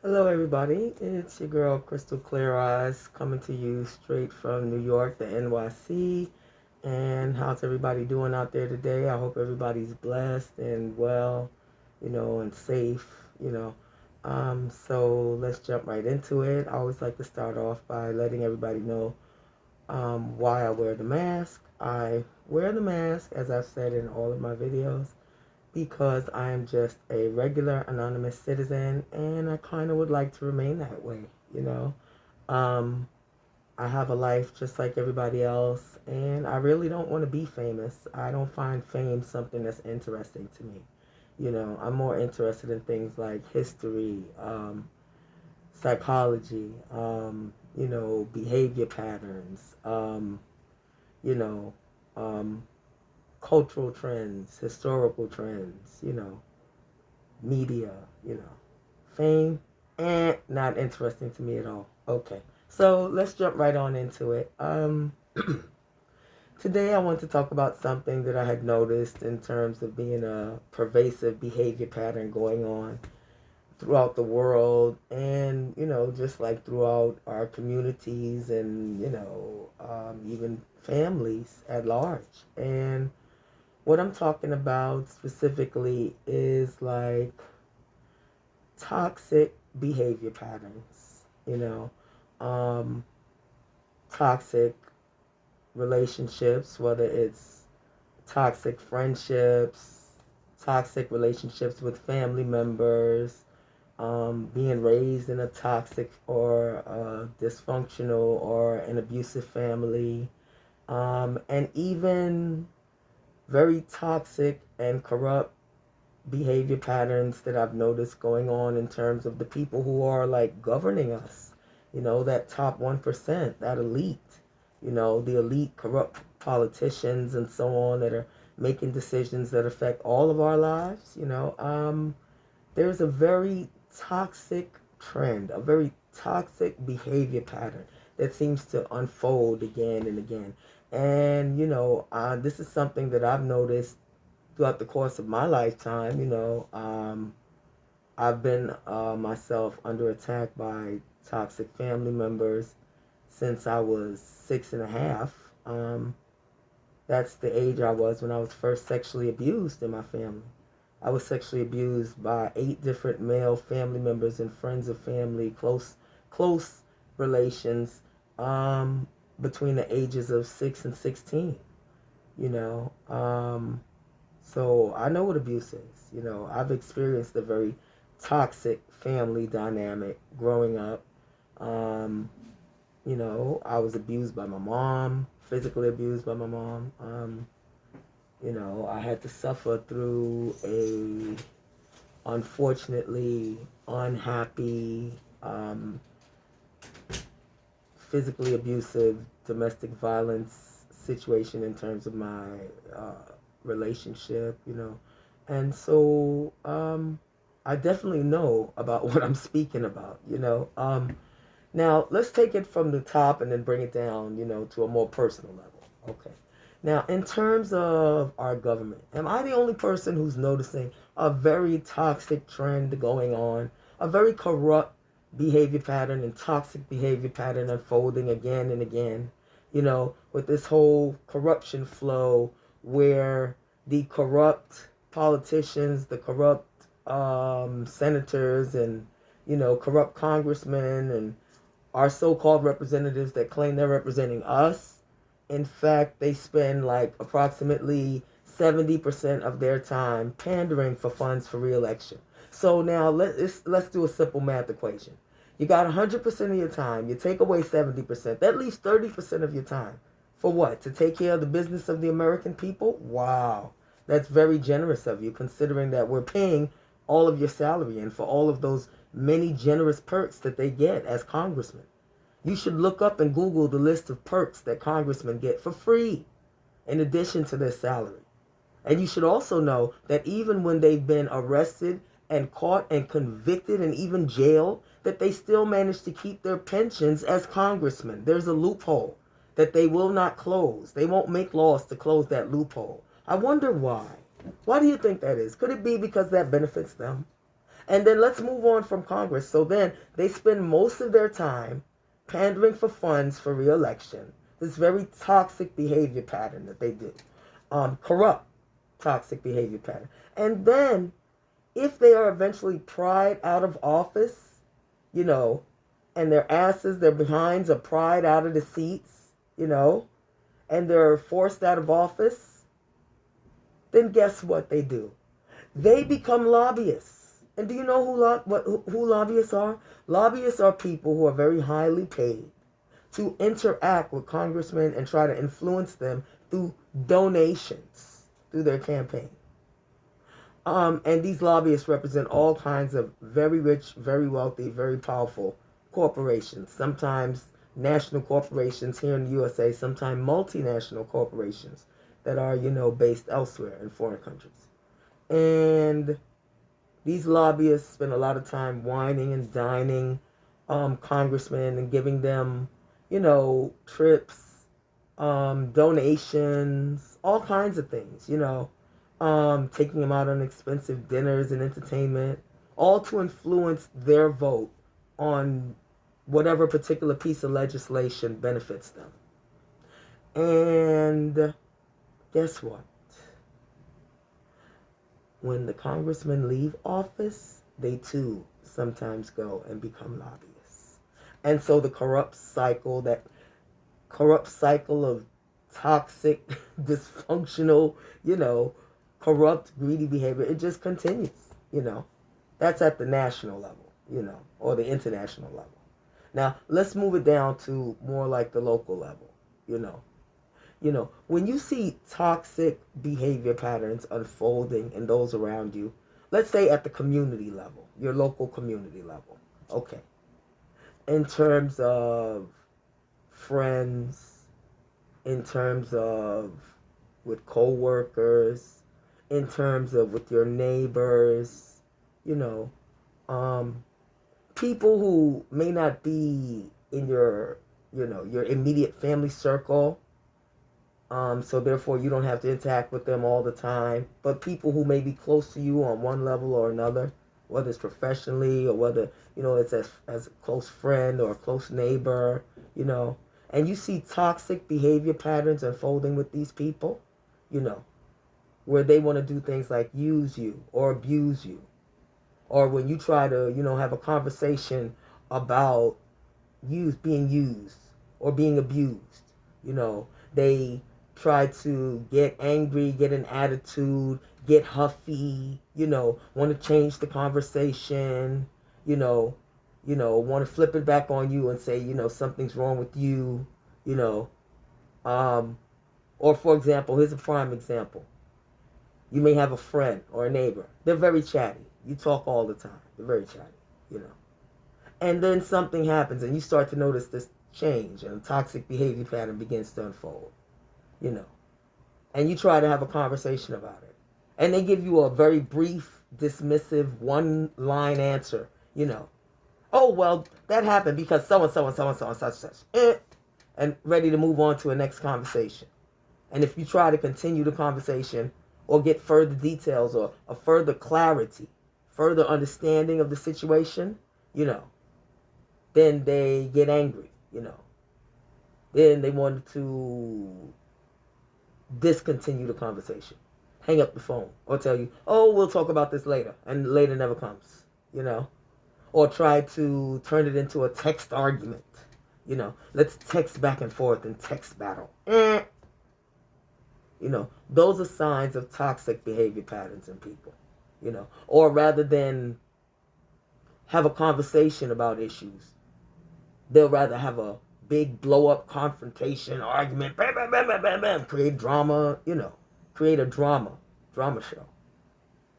Hello, everybody. It's your girl, Crystalcleareyes, coming to you straight from New York, the NYC. And how's everybody doing out there today? I hope everybody's blessed and well, and safe, So let's jump right into it. I always like to start off by letting everybody know why I wear the mask. I wear the mask, as I've said in all of my videos, because I am just a regular anonymous citizen and I kind of would like to remain that way, you know. Um, I have a life just like everybody else and I really don't want to be famous. I don't find fame something that's interesting to me. I'm more interested in things like history, psychology, behavior patterns, you know, um, cultural trends, historical trends, media, fame, and not interesting to me at all. Okay, so let's jump right on into it. Today I want to talk about something that I had noticed in terms of being a pervasive behavior pattern going on throughout the world and, just like throughout our communities and, even families at large. And what I'm talking about specifically is like toxic behavior patterns, um, toxic relationships, whether it's toxic friendships, toxic relationships with family members, being raised in a toxic or dysfunctional or an abusive family, and even very toxic and corrupt behavior patterns that I've noticed going on in terms of the people who are like governing us. That top 1%, that elite, the elite corrupt politicians and so on that are making decisions that affect all of our lives. There's a very toxic trend, a very toxic behavior pattern that seems to unfold again and again. And, this is something that I've noticed throughout the course of my lifetime. I've been myself under attack by toxic family members since I was 6.5. That's the age I was when I was first sexually abused in my family. I was sexually abused by 8 different male family members and friends of family, close relations, um, between the ages of 6 and 16. You know, um, so I know what abuse is. I've experienced a very toxic family dynamic growing up. Um, I was abused by my mom, physically abused by my mom. I had to suffer through a unfortunately unhappy, physically abusive domestic violence situation in terms of my uh, relationship. And so I definitely know about what I'm speaking about. Now, let's take it from the top and then bring it down, to a more personal level. Okay. Now, in terms of our government, am I the only person who's noticing a very toxic trend going on, a very corrupt behavior pattern and toxic behavior pattern unfolding again and again, with this whole corruption flow where the corrupt politicians, the corrupt senators, and, corrupt congressmen and our so-called representatives that claim they're representing us, in fact, they spend like approximately 70% of their time pandering for funds for re-election. So now let's do a simple math equation. You got 100% of your time. You take away 70%. That leaves 30% of your time. For what? To take care of the business of the American people? Wow. That's very generous of you, considering that we're paying all of your salary and for all of those many generous perks that they get as congressmen. You should look up and Google the list of perks that congressmen get for free in addition to their salary. And you should also know that even when they've been arrested and caught and convicted and even jailed, that they still manage to keep their pensions as congressmen. There's a loophole that they will not close. They won't make laws to close that loophole. I wonder why. Why do you think that is? Could it be because that benefits them? And then let's move on from Congress. So then they spend most of their time pandering for funds for re-election. This very toxic behavior pattern that they do. Corrupt toxic behavior pattern. And then if they are eventually pried out of office, you know, and their asses, their behinds are pried out of the seats, you know, and they're forced out of office, then guess what they do? They become lobbyists. And do you know who lobbyists are? Lobbyists are people who are very highly paid to interact with congressmen and try to influence them through donations through their campaign. And these lobbyists represent all kinds of very rich, very wealthy, very powerful corporations. Sometimes national corporations here in the USA, sometimes multinational corporations that are, you know, based elsewhere in foreign countries. And these lobbyists spend a lot of time whining and dining congressmen and giving them, you know, trips, donations, all kinds of things, you know, taking them out on expensive dinners and entertainment, all to influence their vote on whatever particular piece of legislation benefits them. And guess what? When the congressmen leave office, they too sometimes go and become lobbyists. And so the corrupt cycle of toxic, dysfunctional, you know, corrupt, greedy behavior, it just continues, you know. That's at the national level, you know, or the international level. Now, let's move it down to more like the local level, you know. You know, when you see toxic behavior patterns unfolding in those around you, let's say at the community level, your local community level, okay, in terms of friends, in terms of with co-workers, in terms of with your neighbors, you know, people who may not be in your, you know, your immediate family circle, so therefore you don't have to interact with them all the time, but people who may be close to you on one level or another, whether it's professionally or whether, you know, it's as a close friend or a close neighbor, you know, and you see toxic behavior patterns unfolding with these people, you know, where they want to do things like use you or abuse you, or when you try to, you know, have a conversation about being used or being abused, you know, they try to get angry, get an attitude, get huffy, you know, want to change the conversation, you know, want to flip it back on you and say, you know, something's wrong with you, you know. Or for example, here's a prime example. You may have a friend or a neighbor. They're very chatty. You talk all the time. They're very chatty, you know. And then something happens and you start to notice this change and a toxic behavior pattern begins to unfold, you know. And you try to have a conversation about it. And they give you a very brief, dismissive, one-line answer, you know. Oh, well, that happened because so-and-so and so-and-so and such. And ready to move on to a next conversation. And if you try to continue the conversation or get further details or a further clarity, further understanding of the situation, you know, then they get angry, you know. Then they want to discontinue the conversation, hang up the phone, or tell you, oh, we'll talk about this later, and later never comes, you know. Or try to turn it into a text argument, you know. Let's text back and forth and text battle. You know, those are signs of toxic behavior patterns in people, you know. Or rather than have a conversation about issues, they'll rather have a big blow-up confrontation, argument, bam, bam, bam, bam, bam, bam, create drama, you know, create a drama show,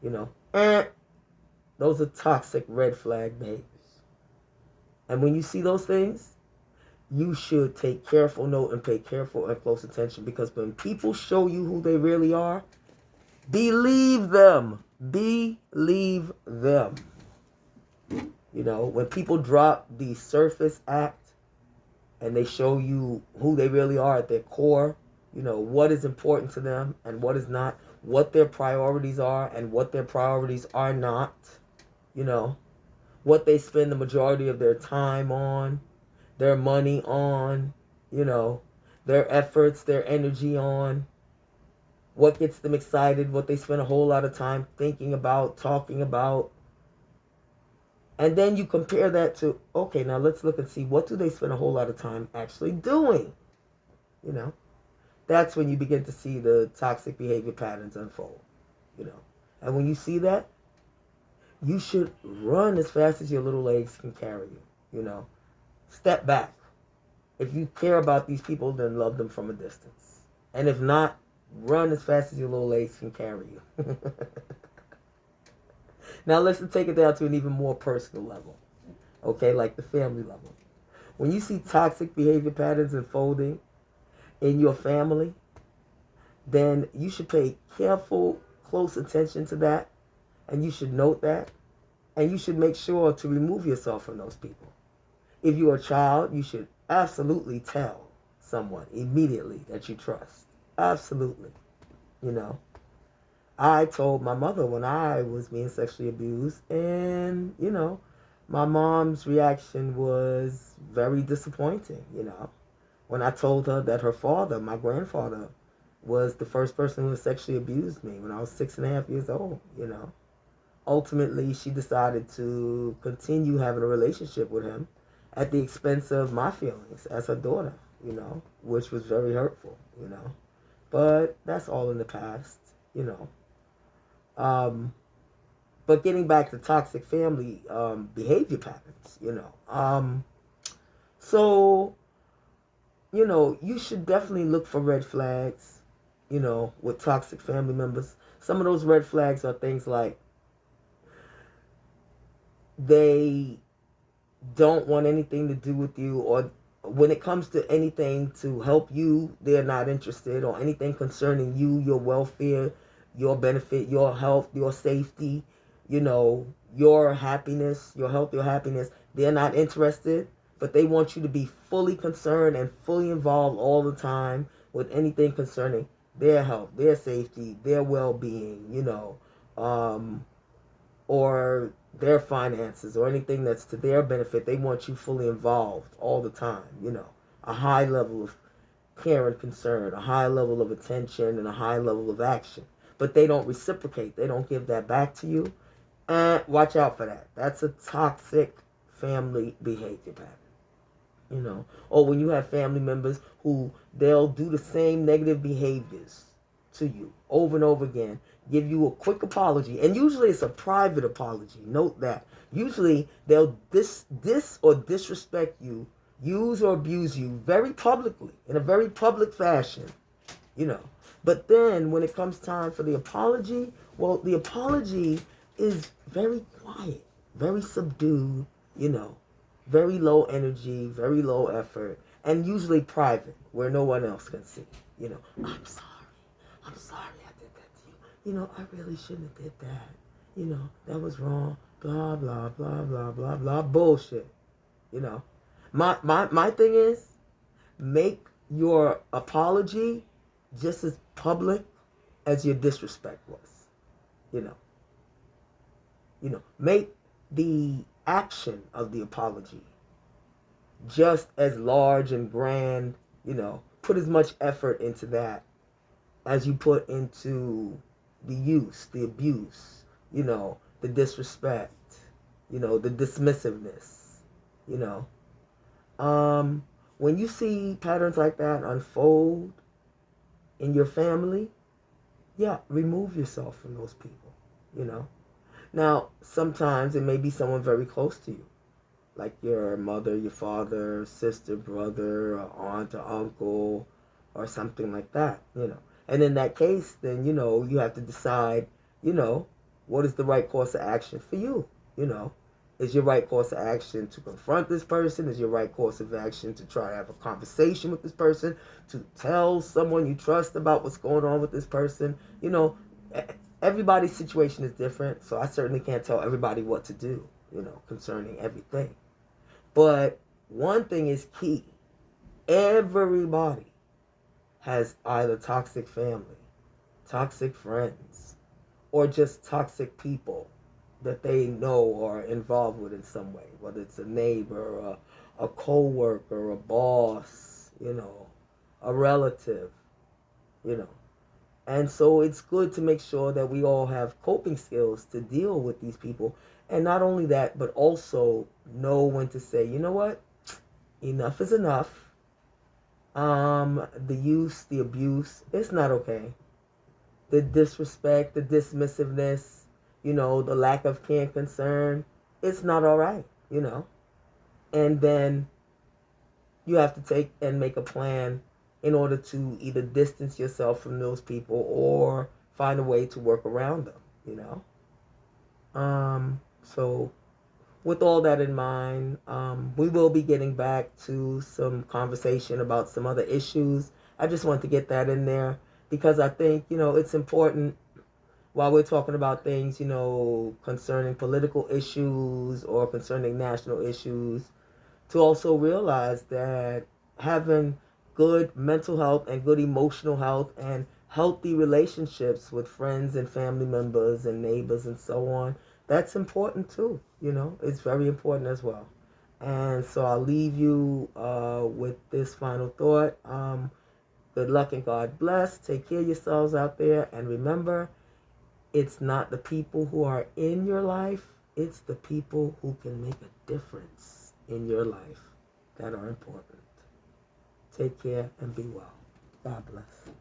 you know. Those are toxic red flag behaviors. And when you see those things, you should take careful note and pay careful and close attention, because when people show you who they really are, believe them. Believe them. You know, when people drop the surface act and they show you who they really are at their core, you know, what is important to them and what is not, what their priorities are and what their priorities are not, you know, what they spend the majority of their time on, their money on, you know, their efforts, their energy on, what gets them excited, what they spend a whole lot of time thinking about, talking about. And then you compare that to, okay, now let's look and see, what do they spend a whole lot of time actually doing? You know, that's when you begin to see the toxic behavior patterns unfold, you know. And when you see that, you should run as fast as your little legs can carry you, you know. Step back. If you care about these people, then love them from a distance. And if not, run as fast as your little legs can carry you. Now let's take it down to an even more personal level. Okay, like the family level. When you see toxic behavior patterns unfolding in your family, then you should pay careful, close attention to that. And you should note that. And you should make sure to remove yourself from those people. If you're a child, you should absolutely tell someone immediately that you trust. Absolutely. You know, I told my mother when I was being sexually abused, and, you know, my mom's reaction was very disappointing, you know. When I told her that her father, my grandfather, was the first person who sexually abused me when I was 6.5 years old, you know. Ultimately, she decided to continue having a relationship with him at the expense of my feelings as her daughter, you know, which was very hurtful, you know. But that's all in the past, you know. But getting back to toxic family behavior patterns, you know. So, you know, you should definitely look for red flags, you know, with toxic family members. Some of those red flags are things like they don't want anything to do with you, or when it comes to anything to help you, they're not interested, or anything concerning you, your welfare, your benefit, your health, your safety, you know, your happiness, your health, your happiness, they're not interested. But they want you to be fully concerned and fully involved all the time with anything concerning their health, their safety, their well-being, you know, or their finances, or anything that's to their benefit. They want you fully involved all the time, you know. A high level of care and concern, a high level of attention, and a high level of action. But they don't reciprocate. They don't give that back to you. And watch out for that. That's a toxic family behavior pattern. You know, or when you have family members who they'll do the same negative behaviors to you over and over again, give you a quick apology, and usually it's a private apology. Note that. Usually they'll dis or disrespect you, use or abuse you very publicly, in a very public fashion, you know. But then when it comes time for the apology, well, the apology is very quiet, very subdued, you know, very low energy, very low effort, and usually private, where no one else can see. You know, I'm sorry I did that to you. You know, I really shouldn't have did that. You know, that was wrong. Blah, blah, blah, blah, blah, blah. Bullshit. You know, my thing is, make your apology just as public as your disrespect was. You know. You know, make the action of the apology just as large and grand, you know. Put as much effort into that as you put into the use, the abuse, you know, the disrespect, you know, the dismissiveness, you know. When you see patterns like that unfold in your family, yeah, remove yourself from those people, you know. Now, sometimes it may be someone very close to you, like your mother, your father, sister, brother, or aunt or uncle, or something like that, you know. And in that case, then, you know, you have to decide, you know, what is the right course of action for you, you know. Is your right course of action to confront this person? Is your right course of action to try to have a conversation with this person? To tell someone you trust about what's going on with this person? You know, everybody's situation is different, so I certainly can't tell everybody what to do, you know, concerning everything. But one thing is key. Everybody has either toxic family, toxic friends, or just toxic people that they know or are involved with in some way, whether it's a neighbor, a co-worker, a boss, a relative, you know. And so it's good to make sure that we all have coping skills to deal with these people. And not only that, but also know when to say, you know what? Enough is enough. The use, the abuse, it's not okay. The disrespect, the dismissiveness, the lack of care and concern, it's not all right. And then you have to take and make a plan in order to either distance yourself from those people or find a way to work around them. So with all that in mind, we will be getting back to some conversation about some other issues. I just want to get that in there because I think, it's important while we're talking about things, concerning political issues or concerning national issues, to also realize that having good mental health and good emotional health and healthy relationships with friends and family members and neighbors and so on, that's important too. It's very important as well. And so I'll leave you with this final thought. Good luck and God bless. Take care of yourselves out there. And remember, it's not the people who are in your life, it's the people who can make a difference in your life that are important. Take care and be well. God bless.